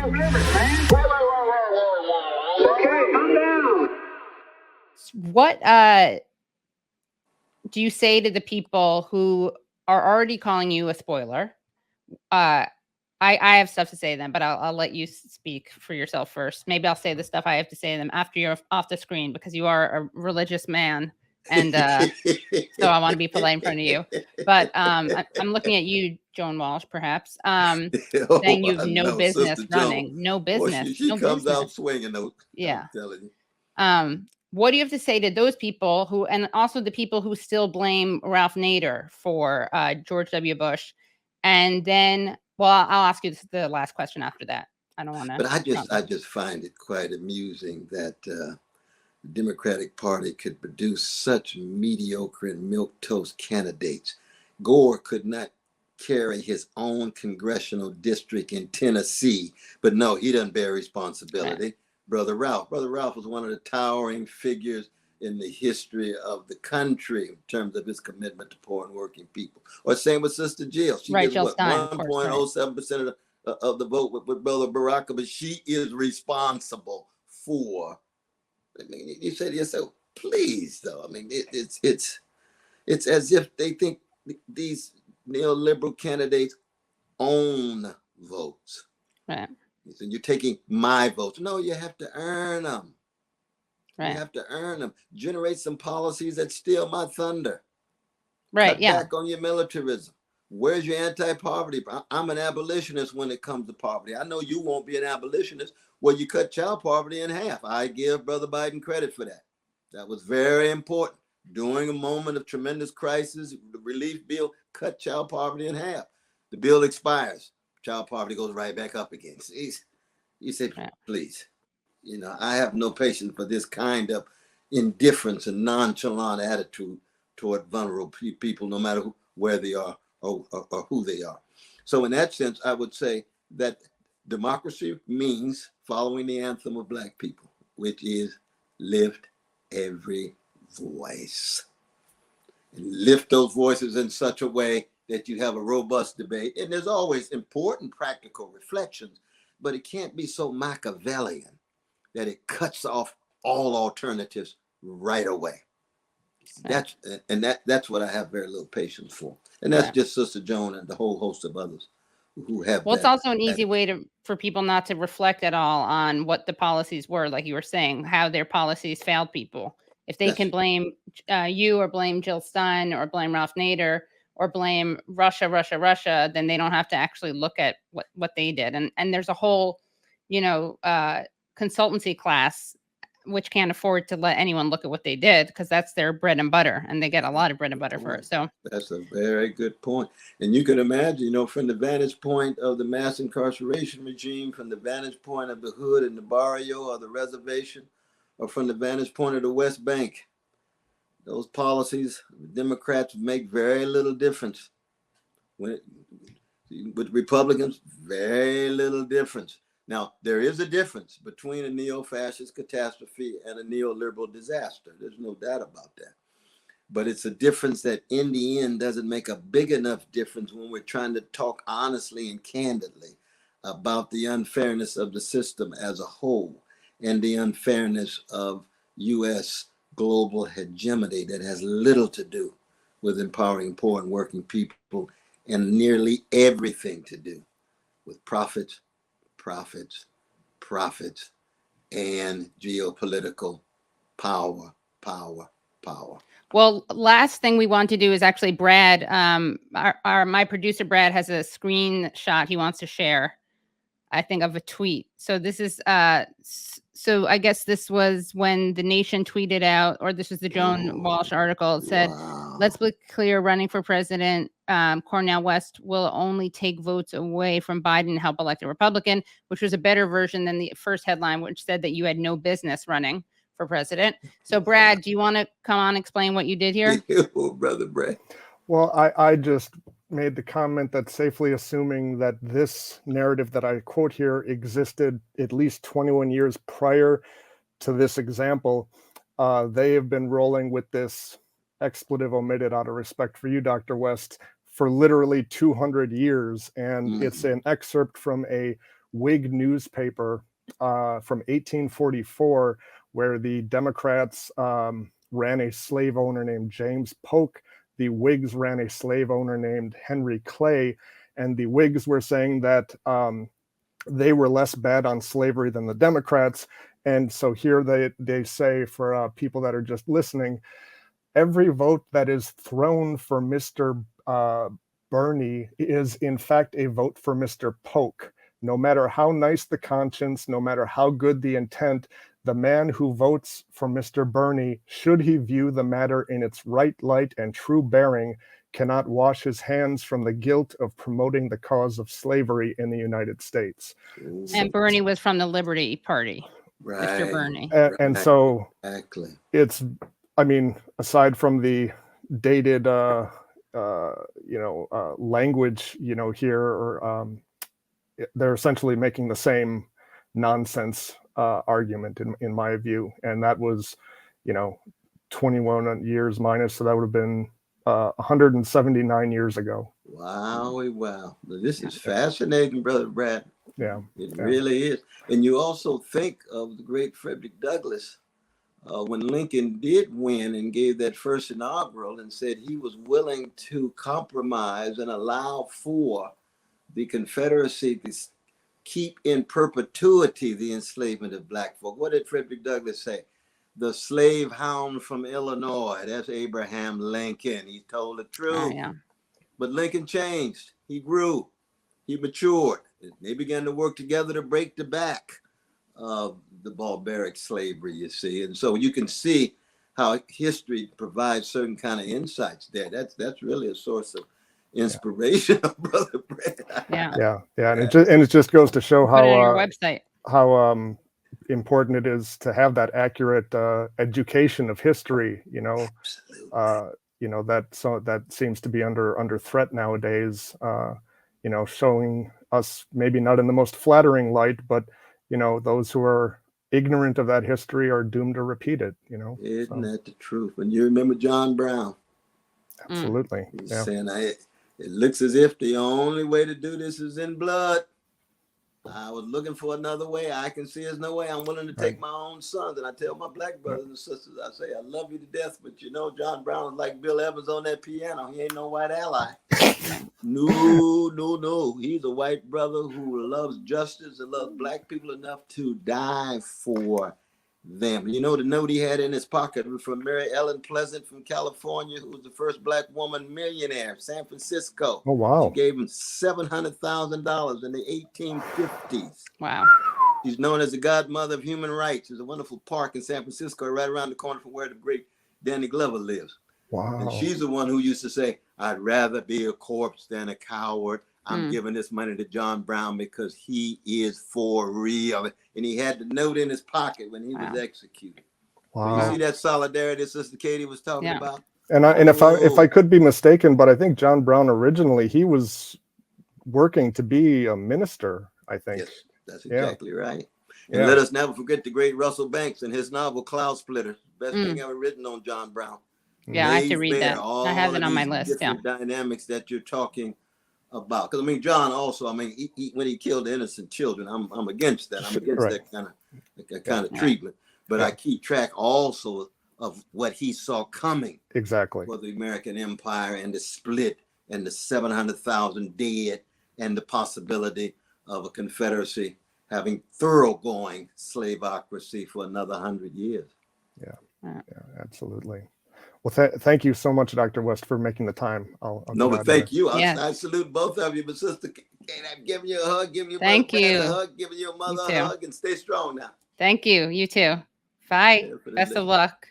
Okay, calm down. What do you say to the people who are already calling you a spoiler? I have stuff to say to them, but I'll let you speak for yourself first. Maybe I'll say the stuff I have to say to them after you're off the screen, because you are a religious man, and so I want to be polite in front of you. But I'm looking at you, Joan Walsh, perhaps, saying you have no business Sister running, Joan. no Boy, business, she no comes business. out swinging, though. Yeah. I'm telling you. What do you have to say to those people who, and also the people who still blame Ralph Nader for George W. Bush? And then, well, I'll ask you the last question after that. I don't want to. But I just find it quite amusing that the Democratic Party could produce such mediocre and milquetoast candidates. Gore could not carry his own congressional district in Tennessee, but no, he doesn't bear responsibility. Right. Brother Ralph was one of the towering figures in the history of the country in terms of his commitment to poor and working people. Or same with Sister Jill. She gets what, 1.07% of the vote with Brother Barack, but she is responsible for. I mean, you say to yourself, please, though. I mean, it's as if they think these neoliberal candidates own votes. Right. So you're taking my votes. No, you have to earn them. Right. You have to earn them. Generate some policies that steal my thunder. Right. Cut back on your militarism. Where's your anti-poverty? I'm an abolitionist when it comes to poverty. I know you won't be an abolitionist. Well, you cut child poverty in half. I give Brother Biden credit for that. That was very important. During a moment of tremendous crisis, the relief bill cut child poverty in half. The bill expires. Child poverty goes right back up again. See, you say, please. You know, I have no patience for this kind of indifference and nonchalant attitude toward vulnerable people, no matter where they are or who they are. So in that sense, I would say that democracy means following the anthem of Black people, which is lift every voice. And lift those voices in such a way that you have a robust debate. And there's always important practical reflections, but it can't be so Machiavellian that it cuts off all alternatives right away. That's what I have very little patience for. And that's just Sister Joan and the whole host of others who have. Well, it's also an easy way for people not to reflect at all on what the policies were, like you were saying, how their policies failed people. If they can blame you or blame Jill Stein or blame Ralph Nader or blame Russia, then they don't have to actually look at what they did. And there's a whole, consultancy class which can't afford to let anyone look at what they did, because that's their bread and butter, and they get a lot of bread and butter for it. So that's a very good point. And you can imagine, from the vantage point of the mass incarceration regime, from the vantage point of the hood and the barrio or the reservation, or from the vantage point of the West Bank, those policies, the Democrats make very little difference. With Republicans, very little difference. Now, there is a difference between a neo-fascist catastrophe and a neoliberal disaster. There's no doubt about that. But it's a difference that in the end doesn't make a big enough difference when we're trying to talk honestly and candidly about the unfairness of the system as a whole and the unfairness of U.S. global hegemony that has little to do with empowering poor and working people and nearly everything to do with profits, and geopolitical power. Well, last thing we want to do is actually Brad, my producer Brad has a screenshot he wants to share, I think, of a tweet. So this is, so I guess this was when The Nation tweeted out, or this was the Joan Walsh article. It said, let's be clear, running for president, Cornel West will only take votes away from Biden and help elect a Republican, which was a better version than the first headline, which said that you had no business running for president. So Brad, do you want to come on and explain what you did here? Brother Brad. Well, I just made the comment that safely assuming that this narrative that I quote here existed at least 21 years prior to this example, they have been rolling with this expletive omitted out of respect for you, Dr. West, for literally 200 years. And it's an excerpt from a Whig newspaper from 1844, where the Democrats ran a slave owner named James Polk. The Whigs ran a slave owner named Henry Clay, and the Whigs were saying that they were less bad on slavery than the Democrats. And so here they say, for people that are just listening, every vote that is thrown for Mr. Birney is in fact a vote for Mr. Polk. No matter how nice the conscience, no matter how good the intent, the man who votes for Mr. Birney, should he view the matter in its right light and true bearing, cannot wash his hands from the guilt of promoting the cause of slavery in the United States. And Bernie was from the Liberty Party, Right. Mr. Bernie. And so Exactly. it's, I mean, aside from the dated, language, here, or they're essentially making the same nonsense argument in my view. And that was, 21 years minus, so that would have been 179 years ago. Wow. This is fascinating, Brother Brad. Yeah. It really is. And you also think of the great Frederick Douglass, when Lincoln did win and gave that first inaugural and said he was willing to compromise and allow for the Confederacy to keep in perpetuity the enslavement of black folk. What did Frederick Douglass say? The slave hound from Illinois, that's Abraham Lincoln. He told the truth. Oh, yeah. But Lincoln changed. He grew. He matured. They began to work together to break the back of the barbaric slavery, you see. And so you can see how history provides certain kind of insights there. That's really a source of inspiration, Brother Brad. Yeah. And it just goes to show Put it on your website. how important it is to have that accurate education of history. Absolutely. That seems to be under threat nowadays. Showing us maybe not in the most flattering light, but those who are ignorant of that history are doomed to repeat it. Isn't that the truth? And you remember John Brown? Absolutely. He's saying, it looks as if the only way to do this is in blood. I was looking for another way. I can see there's no way. I'm willing to take my own sons. And I tell my black brothers and sisters, I say, I love you to death, but John Brown is like Bill Evans on that piano. He ain't no white ally. No. He's a white brother who loves justice and loves black people enough to die for them. The note he had in his pocket was from Mary Ellen Pleasant from California, who was the first black woman millionaire, San Francisco. Oh, wow. She gave him $700,000 in the 1850s. Wow. She's known as the godmother of human rights. There's a wonderful park in San Francisco right around the corner from where the great Danny Glover lives. Wow. And she's the one who used to say, I'd rather be a corpse than a coward. I'm giving this money to John Brown because he is for real. And he had the note in his pocket when he was executed. Wow. You see that solidarity Sister Katie was talking about? And if I could be mistaken, but I think John Brown originally, he was working to be a minister, I think. Yes, that's exactly right. And Yeah. let us never forget the great Russell Banks and his novel Cloud Splitter, best thing ever written on John Brown. Yeah, I have to read that. I have it on my list. Yeah. Dynamics that you're talking about, because John also, he when he killed innocent children, I'm against that. I'm against that kind of treatment. But I keep track also of what he saw coming. Exactly. For the American Empire and the split and the 700,000 dead and the possibility of a Confederacy having thoroughgoing slaveocracy for another 100 years. Yeah, absolutely. Well, thank you so much, Dr. West, for making the time. But thank you. I salute both of you. But Sister Kate, I'm giving you a hug, giving you a hug, giving your mother a hug, and stay strong now. Thank you. You too. Bye. Best of luck.